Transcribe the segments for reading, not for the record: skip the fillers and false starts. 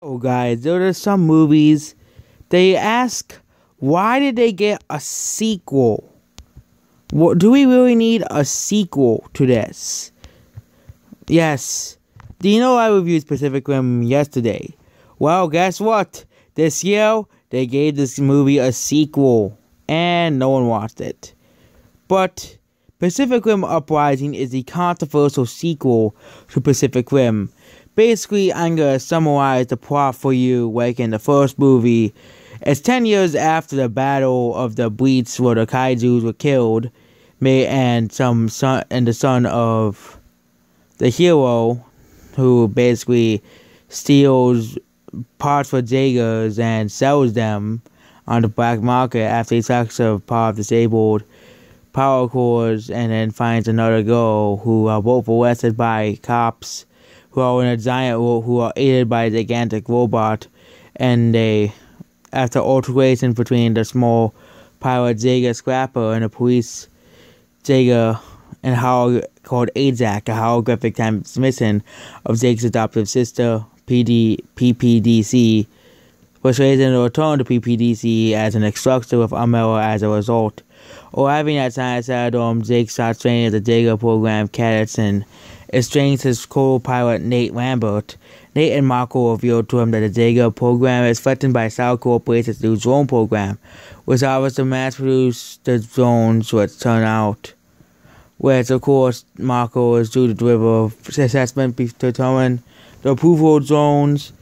Oh, guys, there are some movies. They ask, why did they get a sequel? What, do we really need a sequel to this? Yes. Do you know I reviewed Pacific Rim yesterday? Well, guess what? This year, they gave this movie a sequel, and no one watched it. But Pacific Rim Uprising is the controversial sequel to Pacific Rim. Basically, I'm going to summarize the plot for you. Like in the first movie, it's 10 years after the battle of the Breach where the kaijus were killed, and the son of the hero, who basically steals parts for Jaegers and sells them on the black market after he sucks a part of disabled power cores, and then finds another girl who are both arrested by cops who are in a giant, who are aided by a gigantic robot, and they, after altercation between the small pirate Jaeger Scrapper and the police Jaeger, and how called AZAC, a holographic transmission of Jake's adoptive sister, PPDC, persuaded to return to PPDC as an instructor with Umbrella as a result. Arriving at Science Aerodrome, Jake starts training at the Jaeger program cadets and estranged his co-pilot Nate Lambert. Nate and Marco revealed to him that the Jaeger program is threatened by South Corporation's new drone program, which offers to mass-produce the drones which turn out. Which, of course, Marco is due to deliver assessment to determine the approval of drones,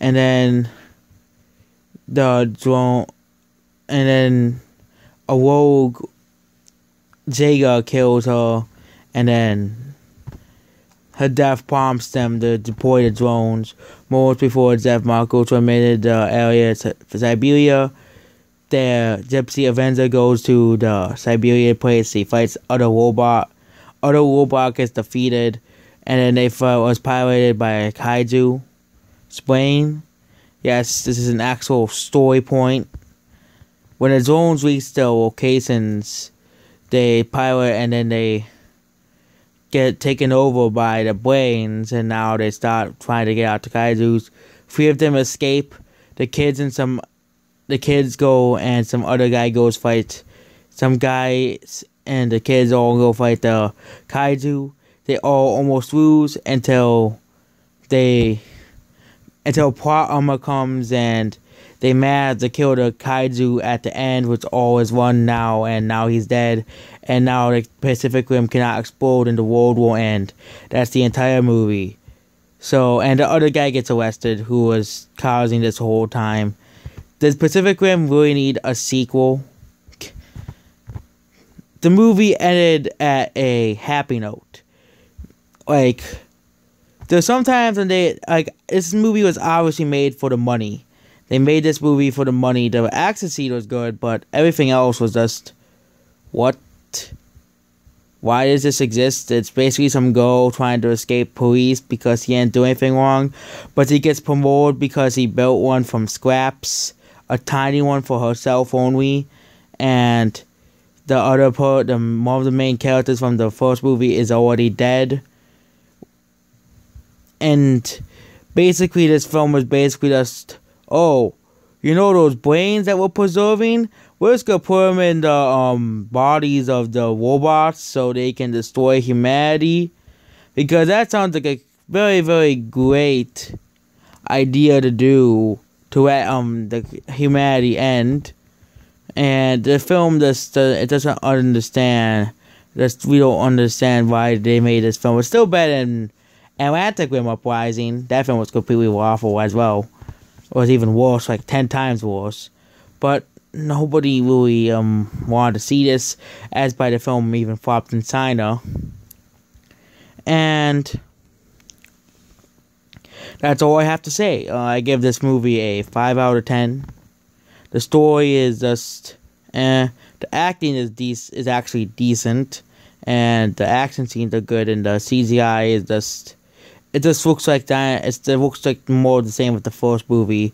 and then a rogue Jaeger kills her, and then her death prompts them to deploy the drones. Moments before death, Marco terminated the area to Siberia. The Gypsy Avenger goes to the Siberia place. He fights other robot. Other robot gets defeated, and then they was piloted by a kaiju. Explain. Yes, this is an actual story point. When the drones reach the locations, they pilot, and then they get taken over by the brains, and now they start trying to get out the kaijus. 3 of them escape. The kids go, and some other guy goes fight some guys, and the kids all go fight the kaiju. They all almost lose until plot armor comes, and they manage to kill the kaiju at the end, which all is one now, and now he's dead, and now the Pacific Rim cannot explode and the world will end. That's the entire movie. So, and the other guy gets arrested who was causing this whole time. Does Pacific Rim really need a sequel? The movie ended at a happy note. Like, there's sometimes when this movie was obviously made for the money. They made this movie for the money. The action scene was good, but everything else was just, what? Why does this exist? It's basically some girl trying to escape police because he didn't do anything wrong, but he gets promoted because he built one from scraps, a tiny one for herself only, and one of the main characters from the first movie is already dead. And basically this film was basically just, oh, you know those brains that we're preserving? We're just going to put them in the bodies of the robots so they can destroy humanity. Because that sounds like a very, very great idea to do to let the humanity end. And the film just it doesn't understand. We don't understand why they made this film. It's still better than Atlantic Rim Uprising. That film was completely awful as well. It was even worse, like 10 times worse. But nobody really wanted to see this, as by the film even flopped in China. And that's all I have to say. I give this movie a 5 out of 10. The story is just, the acting is actually decent, and the action scenes are good, and the CGI is just, it just looks like that. It looks like more the same with the first movie.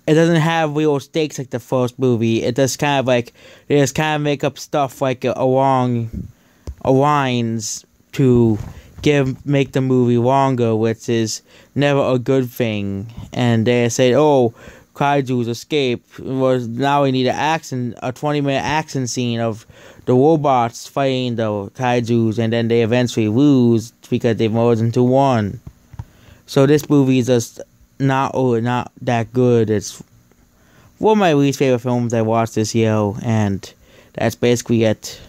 It doesn't have real stakes like the first movie. It just kind of like, they just kind of make up stuff like along lines to make the movie longer, which is never a good thing. And they said, "Oh, kaiju's escape." Was now we need a 20-minute action scene of the robots fighting the kaiju's, and then they eventually lose because they merge into one. So this movie is just not that good. It's one of my least favorite films I watched this year, and that's basically it.